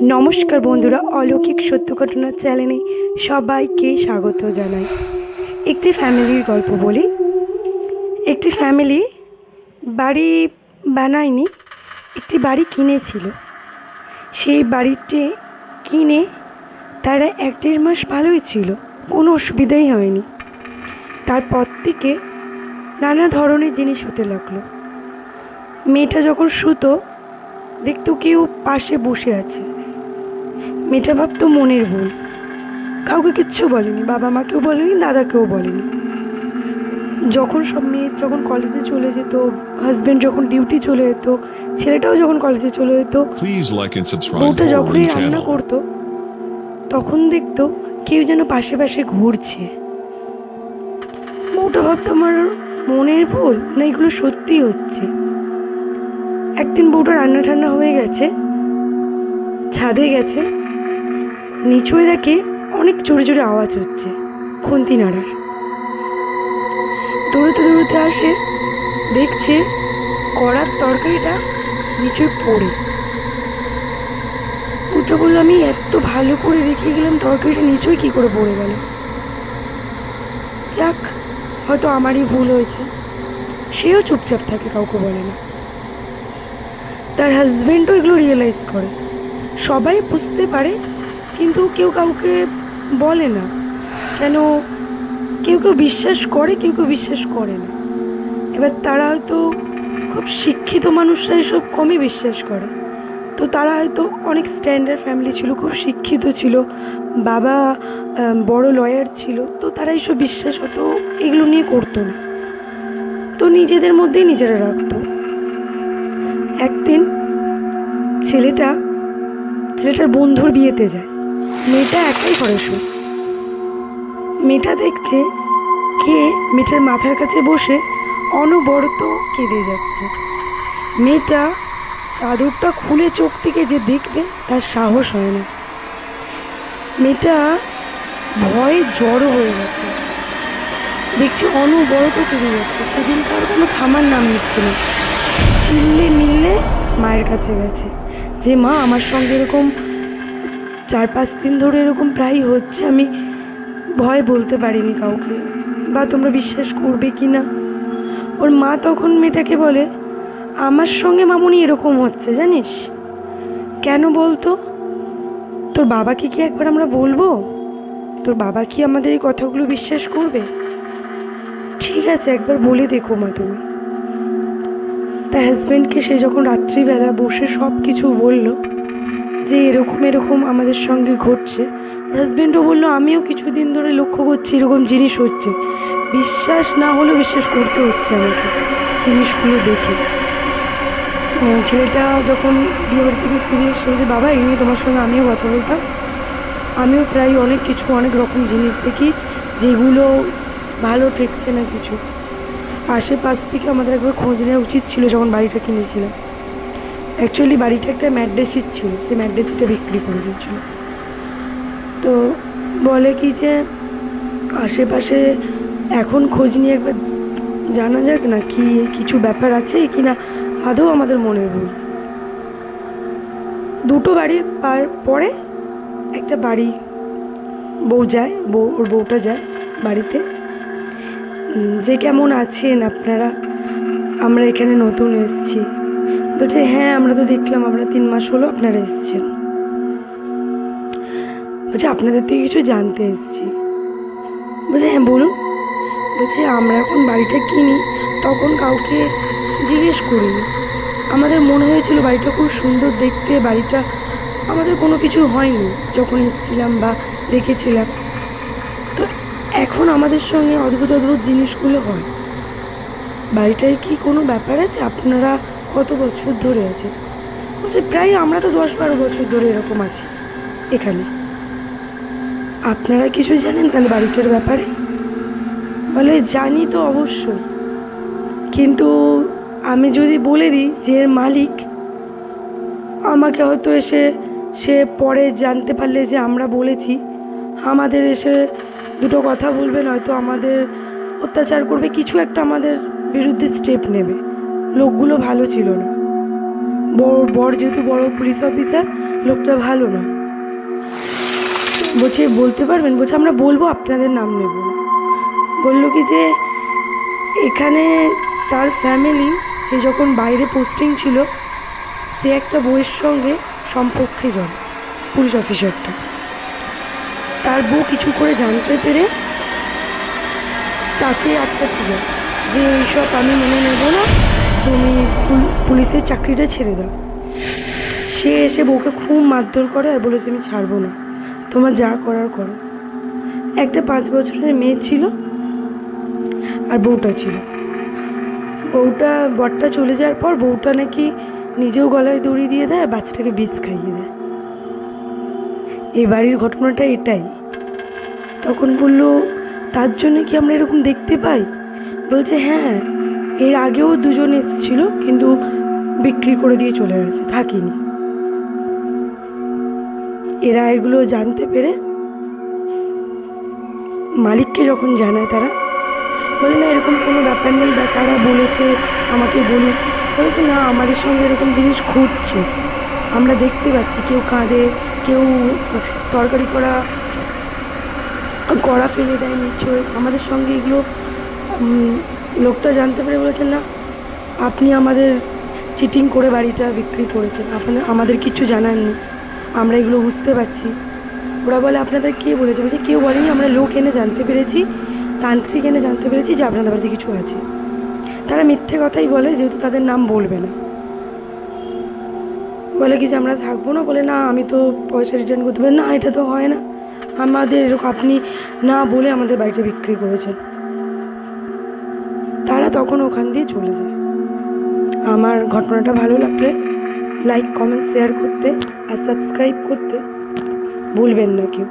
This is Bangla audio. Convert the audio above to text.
নমস্কার বন্ধুরা, অলৌকিক সত্য ঘটনা চ্যানেলে সবাইকে স্বাগত জানাই। একটি ফ্যামিলির গল্প বলি। একটি ফ্যামিলি বাড়ি বানায়নি, একটি বাড়ি কিনেছিল। সেই বাড়িটি কিনে তারা 1-1.5 মাস ভালোই ছিল, কোনো অসুবিধাই হয়নি। তারপর থেকে নানা ধরনের জিনিস হতে লাগলো। মেয়েটা যখন শুতো দেখতো কেউ পাশে বসে আছে। মেয়েটা ভাবতো মনের ভুল, কাউকে কিচ্ছু বলেনি, বাবা মাকেও বলেনি, দাদাকেও বলেনি। যখন কলেজে চলে যেত, হাজব্যান্ড যখন ডিউটি চলে যেত, ছেলেটাও যখন কলেজে চলে যেত, বউটা যখনই রান্না করতো তখন দেখতো কেউ যেন পাশে পাশে ঘুরছে। বউটা ভাবতো আমার মনের ভুল না এগুলো সত্যিই হচ্ছে। একদিন বউটা রান্না ঠান্না হয়ে গেছে, ছাদে গেছে, নিচুয়ে দেখে অনেক জোরে জোরে আওয়াজ হচ্ছে, খুন্তি নাড়ার। দৌড়তে দৌড়তে আসে, দেখছে কড়ার তরকারিটা নিচুয়ে পড়ে। ওটা বললো, আমি এত ভালো করে রেখে গেলাম, তরকারিটা নিচুয়ে কী করে পড়ে গেল। যাক, হয়তো আমারই ভুল হয়েছে। সেও চুপচাপ থাকে, কাউকে বলে না। তার হাজব্যান্ডও এগুলো রিয়েলাইজ করে, সবাই বুঝতে পারে কিন্তু কেউ কাউকে বলে না। কেন? কেউ কেউ বিশ্বাস করে, কেউ কেউ বিশ্বাস করে না। এবার তারা হয়তো খুব শিক্ষিত মানুষরা এসব কমই বিশ্বাস করে। তো তারা হয়তো অনেক স্ট্যান্ডার্ড ফ্যামিলি ছিল, খুব শিক্ষিত ছিল, বাবা বড় লয়ার ছিল, তো তারা এইসব বিশ্বাস হয়তো এগুলো নিয়ে করতো না, তো নিজেদের মধ্যেই নিজেরা রাখতো। একদিন ছেলেটার বন্ধুর বিয়েতে যায়। মেয়েটা একাই ঘরে শোয়। মেয়েটা দেখছে কে মেয়েটার মাথার কাছে বসে অনবরত কেঁদে যাচ্ছে। মেয়েটা চাদরটা খুলে চোখ থেকে যে দেখবে তার সাহস হয় না। মেয়েটা ভয়ে জড়ো হয়ে গেছে, দেখছি অনবরত কেঁদে যাচ্ছে। সেদিনকার কোনো থামার নাম নিচ্ছে না। চিল্লে মিললে মায়ের কাছে গেছে যে মা, আমার সঙ্গে এরকম 4-5 দিন ধরে এরকম প্রায়ই হচ্ছে, আমি ভয় বলতে পারিনি কাউকে, বা তোমরা বিশ্বাস করবে কি না। ওর মা তখন মেয়েটাকে বলে, আমার সঙ্গে মামুনি এরকম হচ্ছে জানিস কেন বলতো? তোর বাবাকে কি একবার আমরা বলবো? তোর বাবা কি আমাদের এই কথাগুলো বিশ্বাস করবে? ঠিক আছে, একবার বলে দেখো মা তুমি। তার হাজব্যান্ডকে সে যখন রাত্রিবেলা বসে সব কিছু বলল যে এরকম এরকম আমাদের সঙ্গে ঘটছে, হাজব্যান্ডও বললো, আমিও কিছুদিন ধরে লক্ষ্য করছি এরকম জিনিস হচ্ছে, বিশ্বাস না হলেও বিশ্বাস করতে হচ্ছে আমাকে জিনিসগুলো দেখে। ছেলেটা যখন বিয়েবাড়ি থেকে ফিরে এসে যে বাবা, এই নিয়ে তোমার সঙ্গে আমিও কথা বলতাম, আমিও প্রায় অনেক রকম জিনিস দেখি যেগুলো ভালো ঠেকছে না কিছু। আশেপাশ থেকে আমাদের একবার খোঁজ নেওয়া উচিত ছিল যখন বাড়িটা কিনেছিলাম। অ্যাকচুয়ালি বাড়িটা একটা ম্যাড্রেসির ছিল, সেই ম্যাড্রেসিটা বিক্রি করে দিয়েছিল। তো বলে কি যে আশেপাশে এখন খোঁজ নিয়ে একবার জানা যাক না কি কিছু ব্যাপার আছে কি না, আদৌ আমাদের মনের ভুল। 2টো বাড়ির পরে একটা বাড়ি ওর বউটা যায় বাড়িতে, যে কেমন আছেন আপনারা, আমরা এখানে নতুন এসেছি। বলছে, হ্যাঁ আমরা তো দেখলাম, আমরা 3 মাস হলো আপনারা এসেছেন। বলছে, আপনাদের থেকে কিছু জানতে এসেছি। বলছে, হ্যাঁ বলুন। বলছে, আমরা এখন বাড়িটা কিনি তখন কাউকে জিজ্ঞেস করিনি, আমাদের মনে হয়েছিল বাড়িটা খুব সুন্দর দেখতে, বাড়িটা আমাদের কোনো কিছু হয়নি যখন এসেছিলাম বা দেখেছিলাম। তো এখন আমাদের সঙ্গে অদ্ভুত অদ্ভুত জিনিসগুলো হয়। বাড়িটায় কি কোনো ব্যাপার আছে? আপনারা কত বছর ধরে আছেন? বলছে, প্রায় আমরা তো 10-12 বছর ধরে এরকম আছি এখানে। আপনারা কিছু জানেন তাহলে বাড়িটার ব্যাপারে? বলে, জানি তো অবশ্যই, কিন্তু আমি যদি বলে দিই যে এর মালিক, আমাকে হয়তো সে পরে জানতে পারলে যে আমরা বলেছি, আমাদের এসে দুটো কথা বলবে, নয়তো আমাদের অত্যাচার করবে, কিছু একটা আমাদের বিরুদ্ধে স্টেপ নেবে। লোকগুলো ভালো ছিল না। বর যেহেতু বড় পুলিশ অফিসার, লোকটা ভালো নয়। বলছে বলতে পারবেন? বলছে আমরা বলবো, আপনাদের নাম নেব না। বললো কি যে এখানে তার ফ্যামিলি, সে যখন বাইরে পোস্টিং ছিল, সে একটা বউয়ের সঙ্গে সম্পর্কে জড়, পুলিশ অফিসারটা। তার বউ কিছু করে জানতে পেরে তাকে আটকাতে যায় যে এইসব আমি মেনে নেব না, তুমি পুলিশের চাকরিটা ছেড়ে দাও। সে এসে বউকে খুব মারধর করে আর বলেছে আমি ছাড়বো না, তোমার যা করার করো। একটা 5 বছরের মেয়ে ছিল আর বউটা ছিল। বরটা চলে যাওয়ার পর বউটা নাকি নিজেও গলায় দড়ি দিয়ে দেয় আর বাচ্চাটাকে বিষ খাইয়ে দেয়। এই বাড়ির ঘটনাটা এটাই। তখন বললো তার জন্য কি আমরা এরকম দেখতে পাই? বলছে হ্যাঁ, এর আগেও 2জন এসেছিল কিন্তু বিক্রি করে দিয়ে চলে গেছে, থাকিনি। এরা এগুলো জানতে পেরে মালিককে যখন জানায়, তারা বলে না এরকম কোনো ব্যাপার নেই, বা তারা বলেছে আমাকে বলুন। বলেছে না, আমাদের সঙ্গে এরকম জিনিস ঘটছে, আমরা দেখতে পাচ্ছি, কেউ কাঁদে, কেউ তরকারি কড়া ফেলে দেয় নিশ্চয়ই, আমাদের সঙ্গে এগুলো। লোকটা জানতে পেরে বলেছেন না, আপনি আমাদের চিটিং করে বাড়িটা বিক্রি করেছেন, আমাদের কিচ্ছু জানাননি, আমরা এগুলো বুঝতে পারছি। ওরা বলে আপনাদের কে বলেছে? বলছে কেউ বলেনি, আমরা লোক এনে জানতে পেরেছি, তান্ত্রিক এনে জানতে পেরেছি যে আপনাদের বাড়িতে কিছু আছে। তারা মিথ্যে কথাই বলে, যেহেতু তাদের নাম বলবে না। বলে কি যে আমরা থাকবো না, বলে না আমি তো পয়সা রিটার্ন করতে পারি না, এটা তো হয় না, আমাদের এরকম আপনি না বলে আমাদের বাড়িটা বিক্রি করেছেন। তারা তখন ওখান দিয়ে চলে যায়। আমার ঘটনাটা ভালো লাগলে লাইক, কমেন্ট, শেয়ার করতে আর সাবস্ক্রাইব করতে ভুলবেন না কেউ।